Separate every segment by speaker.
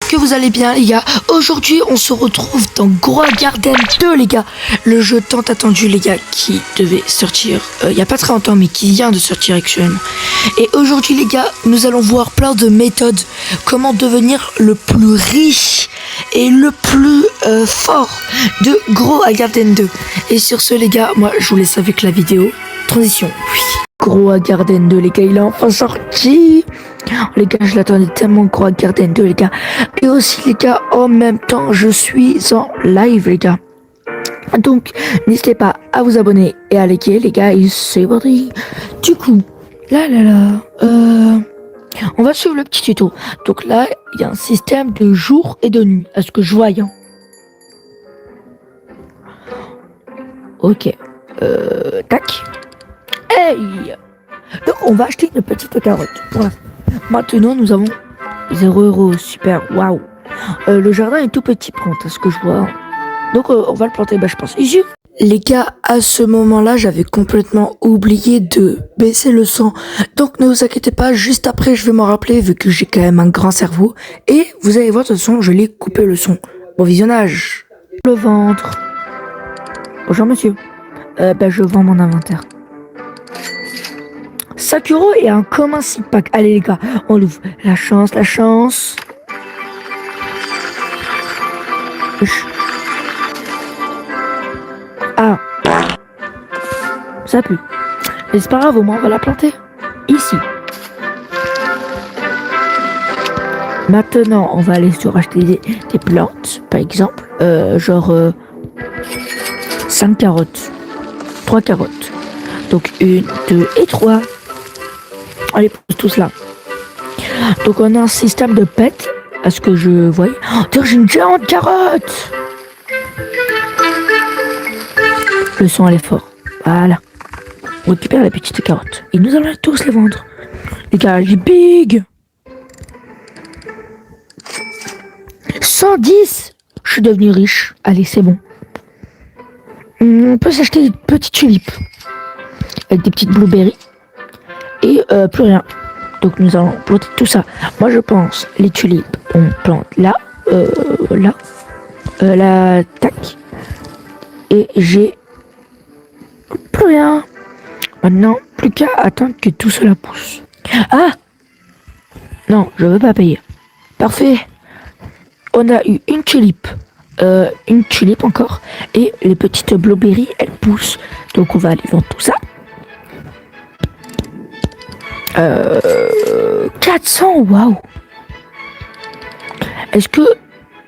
Speaker 1: Que vous allez bien les gars. Aujourd'hui on se retrouve dans Grow Garden 2 les gars. Le jeu tant attendu les gars qui devait sortir il y a pas très longtemps mais qui vient de sortir actuellement. Et aujourd'hui les gars nous allons voir plein de méthodes. Comment devenir le plus riche et le plus fort de Grow Garden 2. Et sur ce les gars, moi je vous laisse avec la vidéo. Transition, oui. Grow Garden 2 les gars, il est enfin sorti. Les gars, je l'attendais tellement, Grow Garden 2 les gars. Et aussi les gars, en même temps, je suis en live les gars. Donc, n'hésitez pas à vous abonner et à liker les gars. Et c'est parti. Du coup, on va suivre le petit tuto. Donc là, il y a un système de jour et de nuit. À ce que je vois, hein. Ok. Tac. Hey! Donc, on va acheter une petite carotte. Voilà. Maintenant, nous avons 0 €. Super. Waouh. Le jardin est tout petit, à ce que je vois. Donc, on va le planter, je pense, ici. Les gars, à ce moment-là, j'avais complètement oublié de baisser le son. Donc, ne vous inquiétez pas, juste après, je vais m'en rappeler, vu que j'ai quand même un grand cerveau. Et vous allez voir, de toute façon, je l'ai coupé le son. Bon visionnage. Le ventre. Bonjour, monsieur. Je vends mon inventaire. 5 € et un commun 6 pack. Allez les gars, on l'ouvre. La chance. Ah. Ça pue. Mais c'est pas grave, au moins on va la planter. Ici. Maintenant, on va aller sur acheter des plantes, par exemple. 5 carottes. 3 carottes. Donc 1, 2 et 3. Allez, pousse tout cela. Donc on a un système de pet, à ce que je voyais. Oh, j'ai une géante carotte. Le son elle est fort. Voilà. On récupère les petites carottes. Et nous allons tous les vendre. Les gars, elle est big. 110. Je suis devenu riche. Allez, c'est bon. On peut s'acheter des petites tulipes. Avec des petites blueberries. Et plus rien. Donc nous allons planter tout ça. Moi je pense les tulipes on plante là, là, tac. Et j'ai plus rien. Maintenant plus qu'à attendre que tout cela pousse. Ah non, je veux pas payer. Parfait. On a eu une tulipe encore. Et les petites blueberries elles poussent. Donc on va aller vendre tout ça. 400, waouh. Est-ce que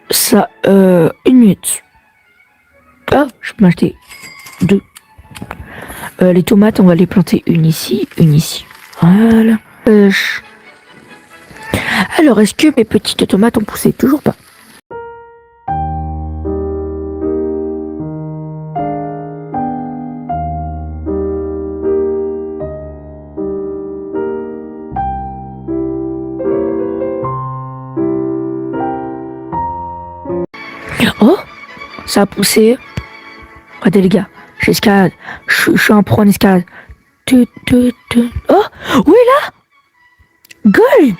Speaker 1: ça, une minute. Ah, je peux m'acheter 2. Les tomates, on va les planter une ici. Voilà. Alors, est-ce que mes petites tomates ont poussé? Toujours pas. Oh, ça a poussé. Regardez les gars, j'escalade. Je suis un pro en escalade. Oh, où est là? Gold.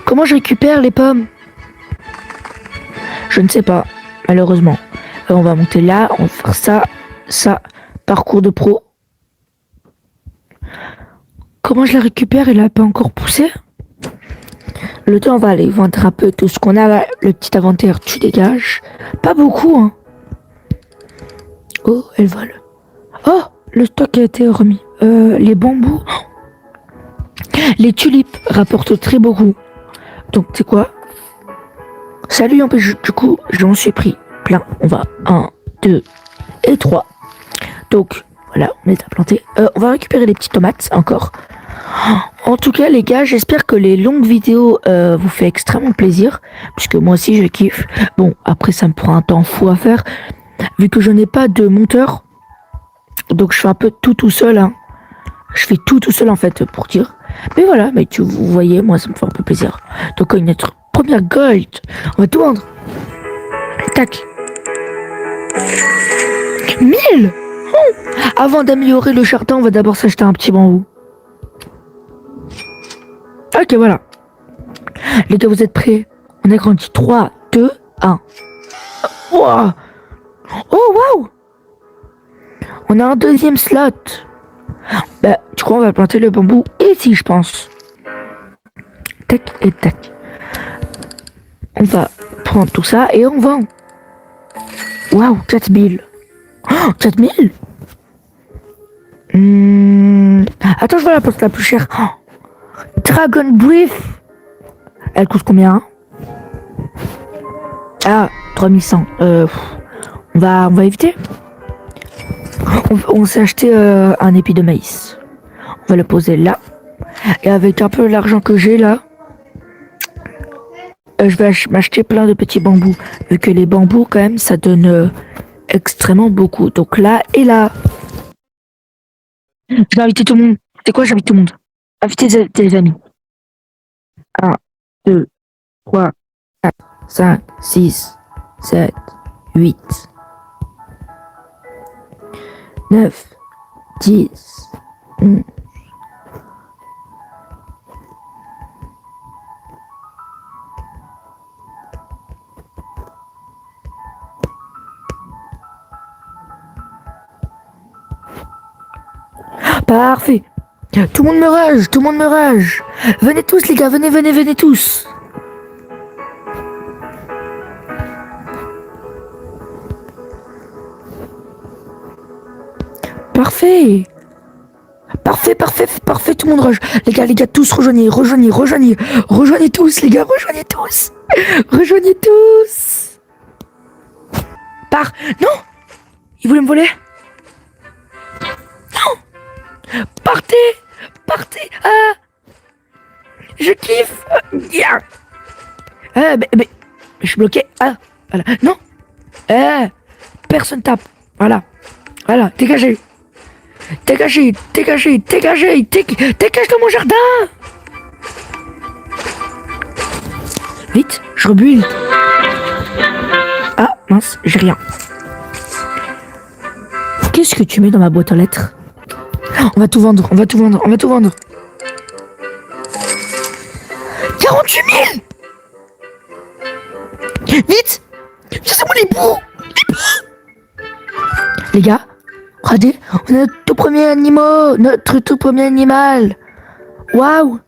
Speaker 1: Comment je récupère les pommes? Je ne sais pas, malheureusement. On va monter là, on va faire ça. Parcours de pro. Comment je la récupère? Elle n'a pas encore poussé? Le temps, on va aller vendre un peu tout ce qu'on a. Le petit inventaire, tu dégages. Pas beaucoup, hein. Oh, elle vole. Oh, le stock a été remis. Les bambous. Les tulipes rapportent très beaucoup. Donc, c'est quoi? Salut, du coup, j'en suis pris plein. On va 1, 2 et 3. Donc, voilà, on est à planter. On va récupérer les petites tomates encore. En tout cas les gars, j'espère que les longues vidéos vous fait extrêmement plaisir, puisque moi aussi je kiffe. Bon, après ça me prend un temps fou à faire, vu que je n'ai pas de monteur, donc je fais un peu tout seul, hein. Je fais tout seul en fait, pour dire. Mais voilà, mais vous voyez, moi ça me fait un peu plaisir. Donc notre première gold, on va tout vendre. Tac. 1000. Avant d'améliorer le jardin, on va d'abord s'acheter un petit bambou. Ok, voilà. Les gars, vous êtes prêts? On a grandi. 3, 2, 1. Wow. Oh, waouh! On a un deuxième slot. Bah, du coup, on va planter le bambou ici, je pense. Tac et tac. On va prendre tout ça et on vend. Waouh, 4000. Oh, 4000? Attends, je vois la plante la plus chère. Oh, Dragon Brief. Elle coûte combien? Ah, 3100. On va éviter. On s'est acheté un épi de maïs. On va le poser là. Et avec un peu l'argent que j'ai là, je vais m'acheter plein de petits bambous. Vu que les bambous, quand même, ça donne extrêmement beaucoup. Donc là et là. Je vais inviter tout le monde. C'est quoi, j'invite tout le monde? Invitez tes amis. 1, 2, 3, 4, 5, 6, 7, 8, 9, 10, 11. Parfait. Tout le monde me rage, tout le monde me rage. Venez tous les gars, venez tous. Parfait. Parfait, tout le monde rage. Les gars, tous rejoignez tous, les gars, rejoignez tous. Non, ils voulaient me voler. Non, partez. Ah, je kiffe. Yeah. Ah, mais, je suis bloqué. Ah, voilà. Non. Personne tape. Voilà, dégagez. Dégage de mon jardin. Vite, je rebule. Ah, mince, j'ai rien. Qu'est-ce que tu mets dans ma boîte aux lettres? On va tout vendre. 48 000. Vite. C'est moi les bouts. Les gars, regardez, on a notre tout premier animal. Waouh.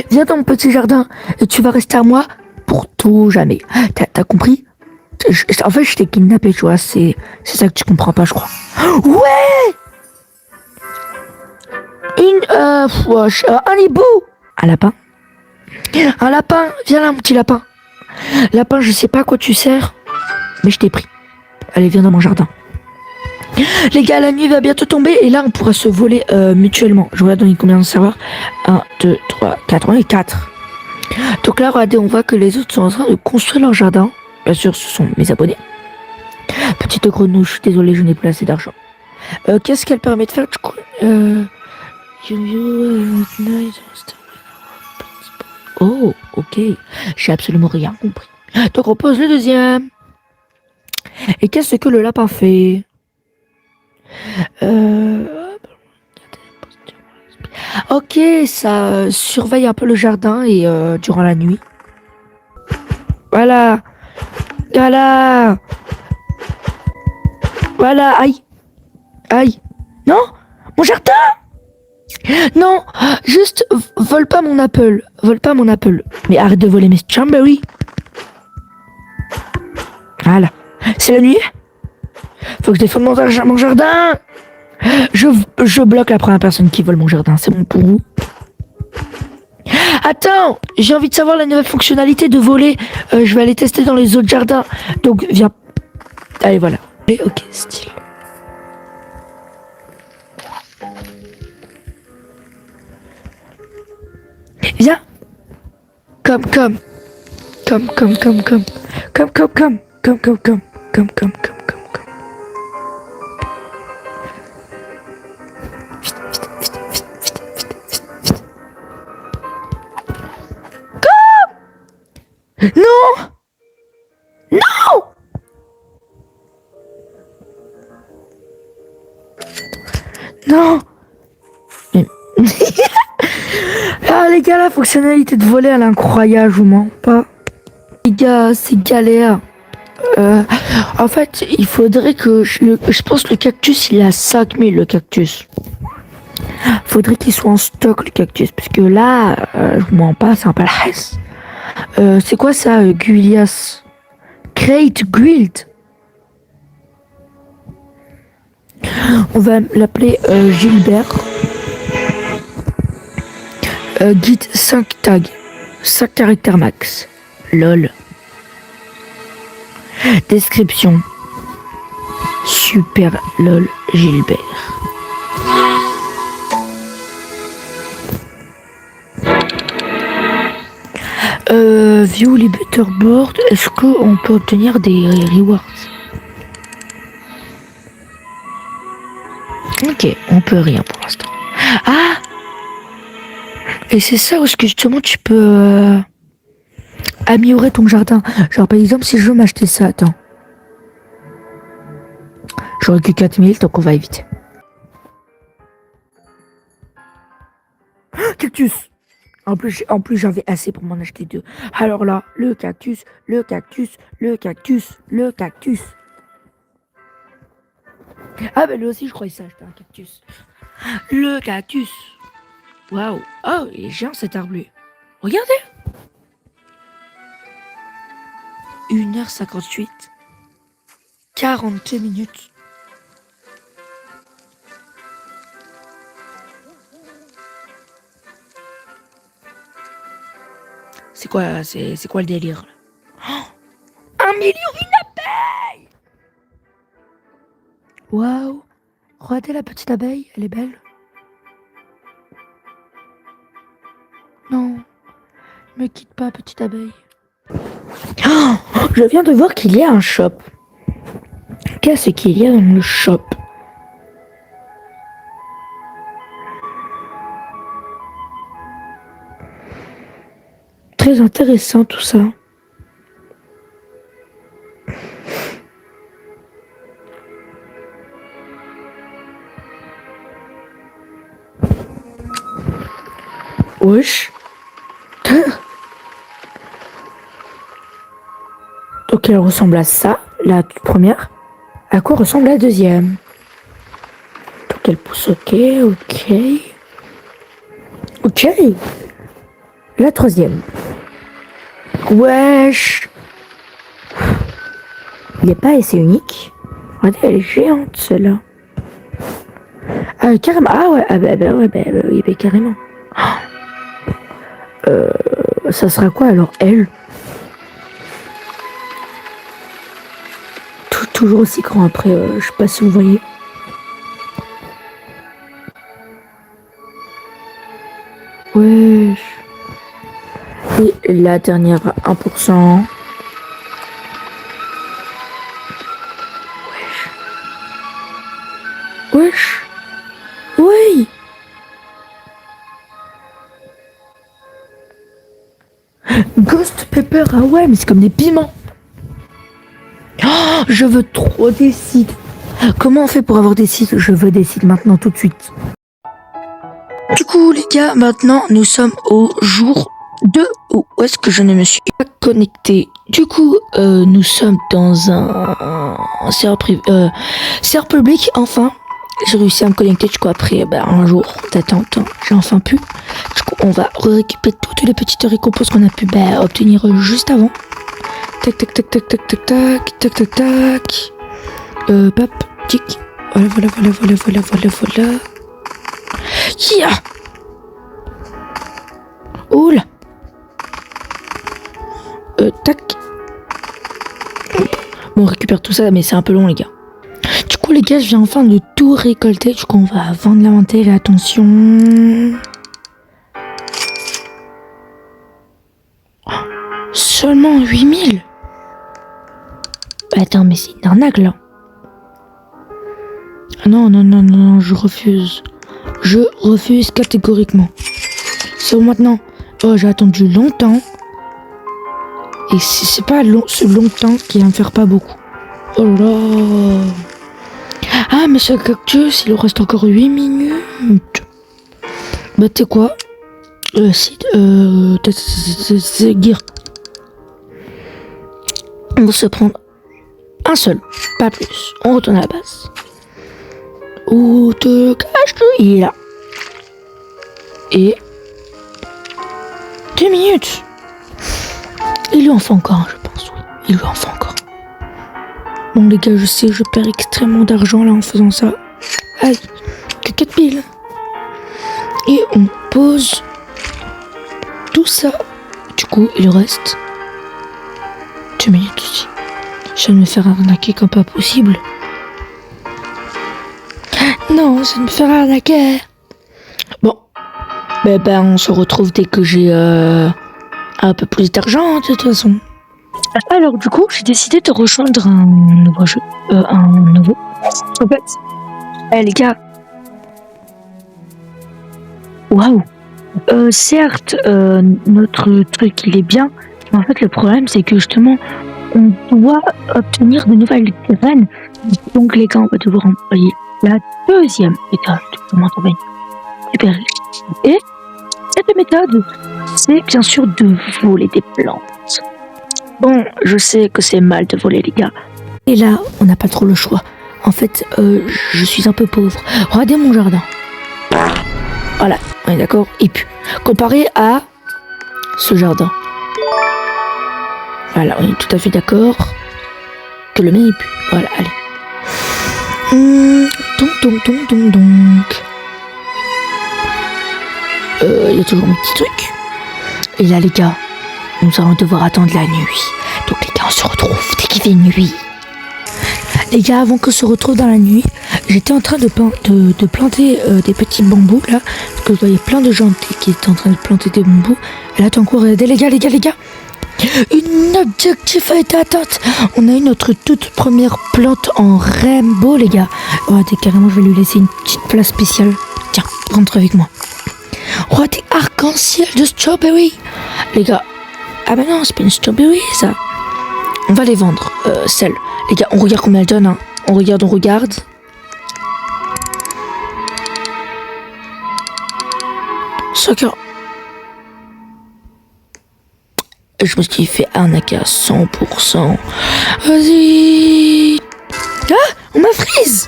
Speaker 1: Viens dans mon petit jardin et tu vas rester à moi pour tout jamais. T'as compris? En fait, je t'ai kidnappé, tu vois. C'est ça que tu comprends pas, je crois. Ouais. Un hibou. Un lapin. Viens là, mon petit lapin. Lapin, je sais pas à quoi tu sers, mais je t'ai pris. Allez, viens dans mon jardin. Les gars, la nuit va bientôt tomber et là on pourra se voler mutuellement. Je regarde dans combien de serveurs. 1, 2, 3, 4. On est 4. Donc là, regardez, on voit que les autres sont en train de construire leur jardin. Bien sûr, ce sont mes abonnés. Petite grenouille, je suis désolé, je n'ai plus assez d'argent. Qu'est-ce qu'elle permet de faire? Oh, ok. J'ai absolument rien compris. Donc on pose le deuxième. Et qu'est-ce que le lapin fait? Ok, ça surveille un peu le jardin et durant la nuit. Voilà. Aïe. Non, mon jardin. Non, juste vole pas mon apple. Mais arrête de voler mes strawberries. Voilà. C'est la nuit. Faut que je défende mon jardin. Je bloque la première personne qui vole mon jardin. C'est bon pour vous. Attends, j'ai envie de savoir la nouvelle fonctionnalité de voler. Je vais aller tester dans les autres jardins. Donc viens. Allez, voilà. Ok, style. Viens. Comme. Non. Ah les les gars, la fonctionnalité de voler, elle est incroyable, je vous mens pas. Les gars, c'est galère. En fait, il faudrait que... Je pense que le cactus, il est à 5000, le cactus. Faudrait qu'il soit en stock, le cactus. Parce que là, je vous mens pas, c'est un peu la hesse. C'est quoi ça, Guilias? Great Guild. On va l'appeler Gilbert. Guide 5 tags. 5 caractères max. LOL. Description. Super LOL Gilbert. View les Butterboard. Est-ce qu'on peut obtenir des rewards? Ok, on peut rien pour l'instant. Ah! Et c'est ça où est-ce que justement tu peux améliorer ton jardin. Genre par exemple si je veux m'acheter ça, attends. J'aurais que 4000 donc on va éviter. Cactus! En plus j'avais assez pour m'en acheter 2. Alors là, le cactus, le cactus, le cactus, le cactus. Ah bah lui aussi je croyais ça, acheter un cactus. Le cactus. Waouh. Oh, il est géant cet arbre bleu. Regardez. 1h58. 42 minutes. C'est quoi le délire là? Oh, 1 million une abeille. Waouh. Regardez la petite abeille, elle est belle. Non, me quitte pas, petite abeille. Oh, je viens de voir qu'il y a un shop. Qu'est-ce qu'il y a dans le shop? Très intéressant tout ça. Wesh. Donc elle ressemble à ça, la toute première. À quoi ressemble la deuxième? Donc elle pousse, ok. Ok. La troisième. Wesh. Il n'est pas assez unique. Regardez, elle est géante celle-là. Ah carrément. Ah ouais, oui, bah, carrément. Ça sera quoi alors elle? Toujours aussi grand après, je sais pas si vous voyez. Wesh. Et la dernière 1%. Wesh. Oui. Ghost Pepper, ah ouais, mais c'est comme des piments. Oh, je veux trop des sites. Comment on fait pour avoir des sites? Je veux des sites maintenant tout de suite. Du coup les gars, maintenant nous sommes au jour 2. Où est-ce que je ne me suis pas connecté? Du coup, nous sommes dans un serveur privé, public, enfin. J'ai réussi à me connecter, du coup après un jour d'attente, j'ai enfin pu. Du coup on va récupérer toutes les petites récompenses qu'on a pu obtenir juste avant. Tac tac tac tac tac tac tac tac tac tac. Pap, tic. Voilà. Yeah. Oula. Tac. Bon, on récupère tout ça, mais c'est un peu long les gars. Du coup les gars, je viens enfin de tout récolter. Du coup on va vendre l'inventaire et attention. Oh, seulement 8000. Attends, mais c'est une arnaque là. Non, je refuse. Je refuse catégoriquement. C'est maintenant. Oh, j'ai attendu longtemps. Et c'est pas ce longtemps qui va me faire pas beaucoup. Oh là. Ah, mais ce cactus, il reste encore 8 minutes. Bah, tu sais quoi? Gear. On va se prendre un seul, pas plus. On retourne à la base. Où te caches-tu? Il est là. Et 2 minutes. Il lui en faut encore, je pense. Oui, il lui en faut encore. Bon les gars, je sais, je perds extrêmement d'argent là en faisant ça. Aïe, que 4 piles. Et on pose tout ça. Du coup, il reste 2 minutes aussi. Je vais me faire arnaquer comme pas possible. Non, je vais me faire arnaquer. Bon, ben on se retrouve dès que j'ai un peu plus d'argent de toute façon. Alors du coup, j'ai décidé de rejoindre un nouveau jeu. En fait, les gars. Waouh. Certes, notre truc il est bien, mais en fait le problème c'est que justement on doit obtenir de nouvelles graines. Donc les gars, on va devoir employer la deuxième méthode. Comment ça va être super riche. Et cette méthode, c'est bien sûr de voler des plantes. Bon, je sais que c'est mal de voler les gars. Et là, on n'a pas trop le choix. En fait, je suis un peu pauvre. Regardez mon jardin. Voilà, on est d'accord. Et puis, comparé à ce jardin. Voilà, on est tout à fait d'accord que le mien est plus. Voilà, allez. Donc. Il y a toujours mes petits trucs. Et là, les gars, nous allons devoir attendre la nuit. Donc, les gars, on se retrouve dès qu'il fait nuit. Les gars, avant qu'on se retrouve dans la nuit, j'étais en train de planter des petits bambous, là. Parce que je voyais plein de gens qui étaient en train de planter des bambous. Et là, t'es encore, regardez, les gars. Une objectif a été atteinte. On a eu notre toute première plante en rainbow, les gars. Regardez, carrément, je vais lui laisser une petite place spéciale. Tiens, rentre avec moi. Regardez, arc-en-ciel de strawberry. Les gars, ah ben non, c'est pas une strawberry, ça. On va les vendre, celles. Les gars, on regarde combien elles donnent, hein. On regarde. Soccer. Je me suis fait arnaquer à 100%. Vas-y. Ah, on m'a freeze.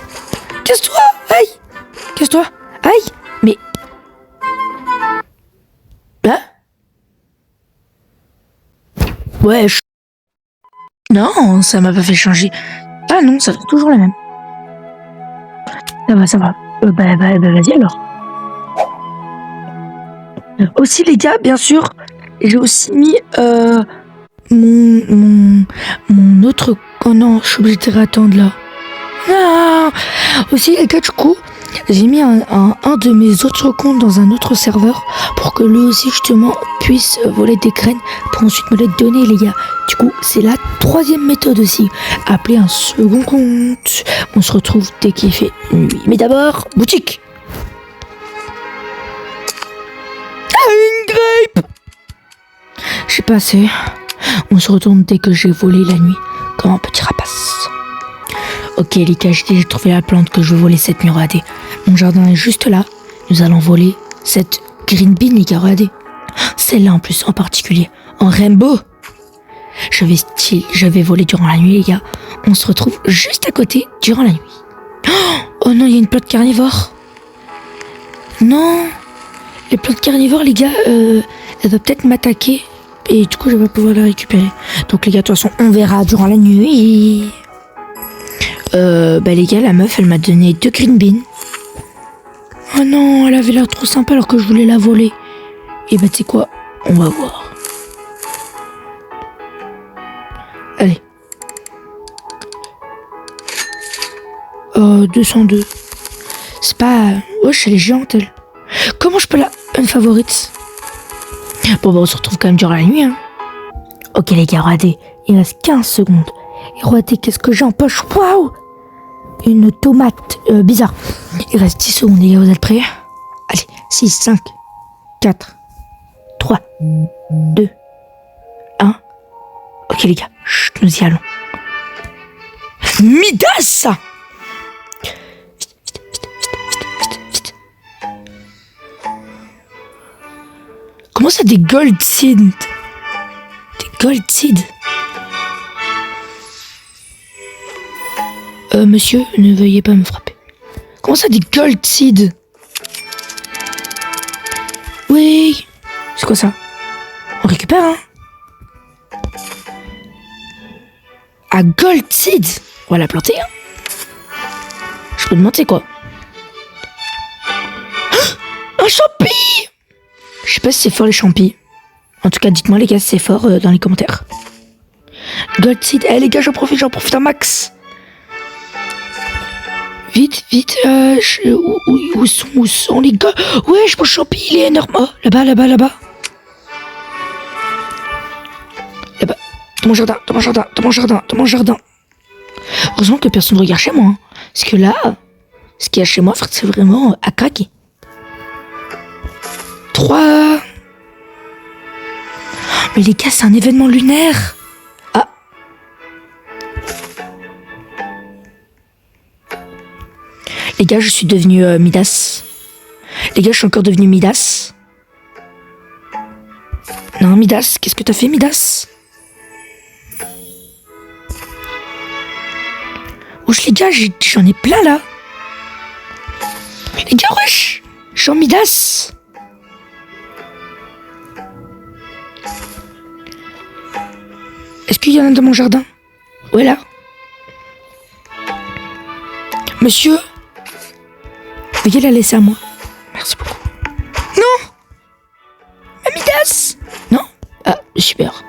Speaker 1: Casse-toi. Aïe. Casse-toi. Aïe. Mais... Là. Ouais, non, ça m'a pas fait changer. Ah non, ça fait toujours la même. Ça va. Vas-y alors. Aussi les gars, bien sûr, j'ai aussi mis mon autre... Oh non, je suis obligée de attendre là. Ah. Aussi les gars, du coup, j'ai mis un de mes autres comptes dans un autre serveur pour que lui aussi justement puisse voler des graines pour ensuite me les donner les gars. Du coup, c'est la troisième méthode aussi. Appeler un second compte. On se retrouve dès qu'il fait nuit. Mais d'abord, boutique. Ah, une grappe. J'ai passé. On se retourne dès que j'ai volé la nuit. Comme un petit rapace. Ok les gars, j'ai trouvé la plante que je veux voler cette nuit, regardez. Mon jardin est juste là. Nous allons voler cette green bean les gars, regardez. Celle-là en plus en particulier. En rainbow. Je vais voler durant la nuit les gars. On se retrouve juste à côté durant la nuit. Oh non, il y a une plante carnivore. Non. Les plantes carnivores les gars, elle va peut-être m'attaquer. Et du coup je vais pas pouvoir la récupérer. Donc les gars, de toute façon on verra durant la nuit. Les gars, la meuf elle m'a donné 2 green beans. Oh non, elle avait l'air trop sympa alors que je voulais la voler. Et tu sais quoi, on va voir. Allez. 202. C'est pas... Wesh, elle est géante elle. Comment je peux la... Une favorite. Bon on se retrouve quand même durant la nuit hein. Ok les gars, regardez. Il reste 15 secondes. Et regardez qu'est-ce que j'ai en poche. Waouh. Une tomate bizarre. Il reste 10 secondes les gars, vous êtes prêts? Allez, 6, 5, 4, 3, 2, 1. Ok les gars, chut, nous y allons. Midas. Vite. ça des gold seeds? Des gold seeds? Monsieur, ne veuillez pas me frapper. Comment ça des gold seeds? Oui. C'est quoi ça? On récupère, hein? Ah, gold seeds. On va la planter, hein? Je peux demander quoi? Un champi! Je sais pas si c'est fort les champis. En tout cas, dites-moi les gars si c'est fort dans les commentaires. Gold seed. Eh les gars, j'en profite un max. Vite, où sont les gars? Ouais, je pense champi, il est énorme. Oh, là-bas. Là-bas. Dans mon jardin. Heureusement que personne ne regarde chez moi. Hein. Parce que là, ce qu'il y a chez moi, c'est vraiment à craquer. 3. Mais les gars, c'est un événement lunaire. Ah. Les gars, je suis devenu Midas. Les gars, je suis encore devenu Midas. Non, Midas, qu'est-ce que t'as fait, Midas? Wesh, les gars, j'en ai plein, là. Les gars, wesh, je suis en Midas. Est-ce qu'il y en a dans mon jardin? Ouais, là. Monsieur, veuillez la laisser à moi. Merci beaucoup. Non! Midas! Non? Ah, super.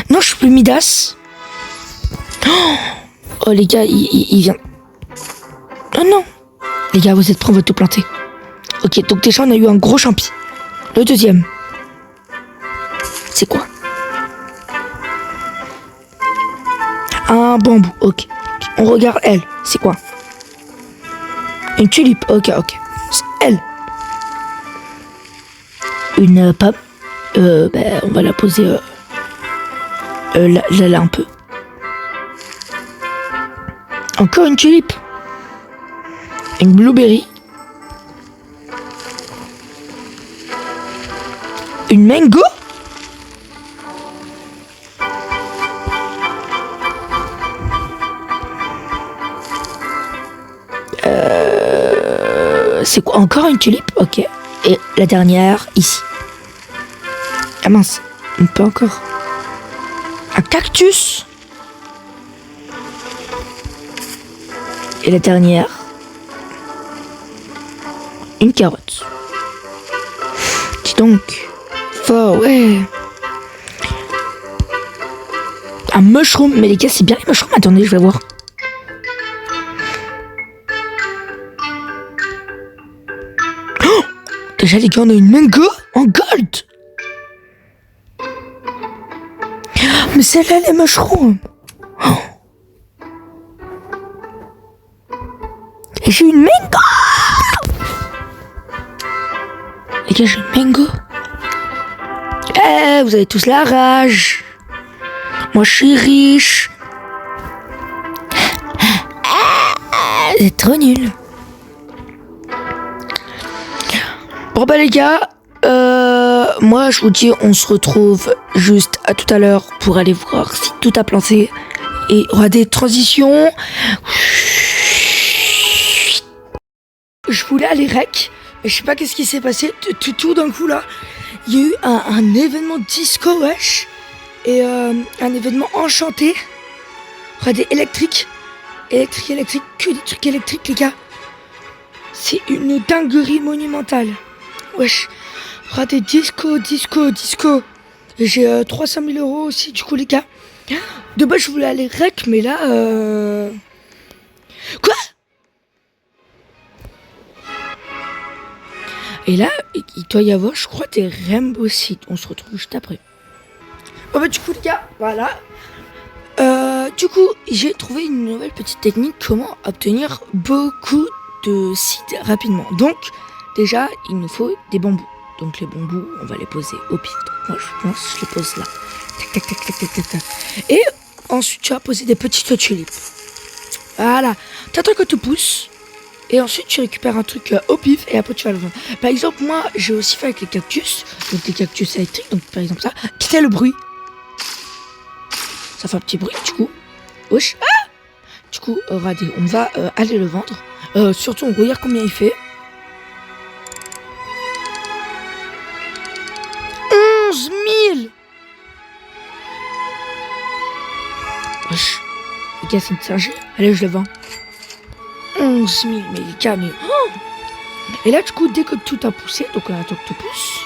Speaker 1: Non, je suis plus Midas. Oh, les gars, il vient. Oh non! Les gars, vous êtes prêts, on va tout planter. Ok, donc déjà, on a eu un gros champi. Le deuxième. C'est quoi? Un bambou, ok. On regarde elle, c'est quoi? Une tulipe, ok. Elle. Une pomme. On va la poser là un peu. Encore une tulipe. Une blueberry. Une mango. C'est quoi? Encore une tulipe? Ok. Et la dernière, ici. Ah mince, on peut encore. Un cactus. Et la dernière, une carotte. Dis donc. Fort, ouais. Un mushroom. Mais les gars, c'est bien les mushrooms. Attendez, je vais voir. Déjà, les gars, on a une mango en gold. Mais celle-là, les mushrooms. Et j'ai une mango. Les gars, j'ai une mango. Eh, vous avez tous la rage. Moi, je suis riche. C'est trop nul. Bon bah les gars, moi je vous dis on se retrouve juste à tout à l'heure pour aller voir si tout a planté. Et il y aura des transitions. Je voulais aller rec, mais je sais pas qu'est-ce qui s'est passé. Tout d'un coup là, il y a eu un événement disco wesh. Et un événement enchanté. Regardez, électrique, que des trucs électriques les gars. C'est une dinguerie monumentale. Wesh, regardez, disco. Et j'ai 300 000 € aussi, du coup, les gars. De base, je voulais aller rec, mais là, Quoi? Et là, il doit y avoir, je crois, des Rainbow Seeds. On se retrouve juste après. Bon, bah, du coup, les gars, voilà. Du coup, j'ai trouvé une nouvelle petite technique. Comment obtenir beaucoup de seeds rapidement. Donc, déjà, il nous faut des bambous. Donc les bambous, on va les poser au pif. Donc moi, je pense que je les pose là. Tac. Et ensuite, tu vas poser des petites tulipes. Voilà. T'attends que tu pousses. Et ensuite, tu récupères un truc au pif et après tu vas le vendre. Par exemple, moi, j'ai aussi fait avec les cactus. Donc les cactus électriques, donc par exemple ça. Quittez le bruit. Ça fait un petit bruit, du coup. Wesh. Ah, du coup, regardez, on va aller le vendre. Surtout, on regarde combien il fait. 11 000. Wesh. Les gars, c'est une singerie. Allez, je le vends. 11 000, mais les gars, mais... Oh, et là, du coup, dès que tout a poussé, donc on attend que tout pousse,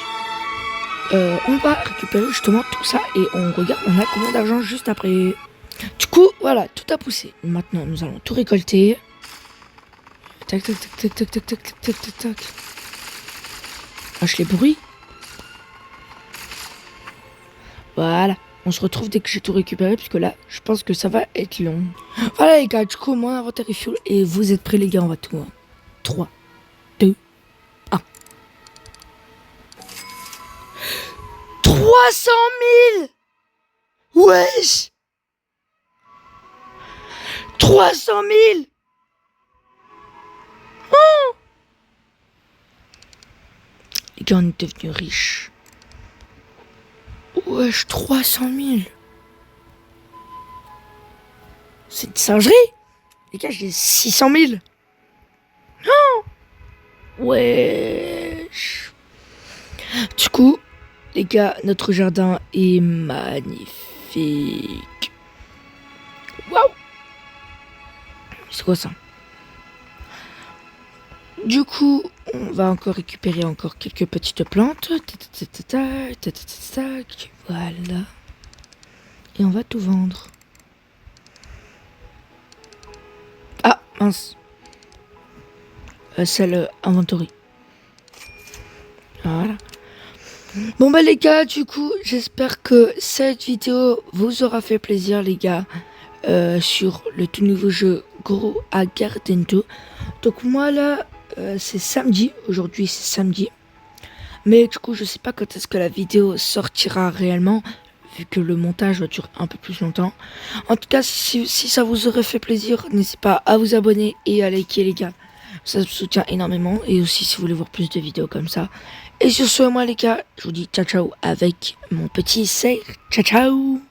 Speaker 1: on va récupérer justement tout ça et on regarde, on a combien d'argent juste après. Du coup, voilà, tout a poussé. Maintenant, nous allons tout récolter. Tac, tac, tac, tac, tac, tac, tac, tac, tac, tac. Lâche les bruits. Voilà. On se retrouve dès que j'ai tout récupéré, puisque là, je pense que ça va être long. Voilà les gars, du coup, mon inventaire est full. Et vous êtes prêts les gars, on va tout. 3, 2, 1. 300 000. Wesh. 300 000. Oh, les gars, on est devenus riches. Wesh, 300 000. C'est une singerie. Les gars, j'ai 600 000. Oh, wesh. Du coup, les gars, notre jardin est magnifique. Waouh. C'est quoi ça? Du coup, on va encore récupérer encore quelques petites plantes. Voilà. Et on va tout vendre. Ah, mince. C'est le inventory. Voilà. Bon bah les gars, du coup, j'espère que cette vidéo vous aura fait plaisir les gars. Sur le tout nouveau jeu Grow a Garden 2. Donc moi là, c'est samedi. Aujourd'hui c'est samedi. Mais du coup, je sais pas quand est-ce que la vidéo sortira réellement, vu que le montage va durer un peu plus longtemps. En tout cas, si ça vous aurait fait plaisir, n'hésitez pas à vous abonner et à liker les gars. Ça me soutient énormément. Et aussi si vous voulez voir plus de vidéos comme ça. Et sur ce, moi les gars, je vous dis ciao ciao avec mon petit Say. Ciao ciao.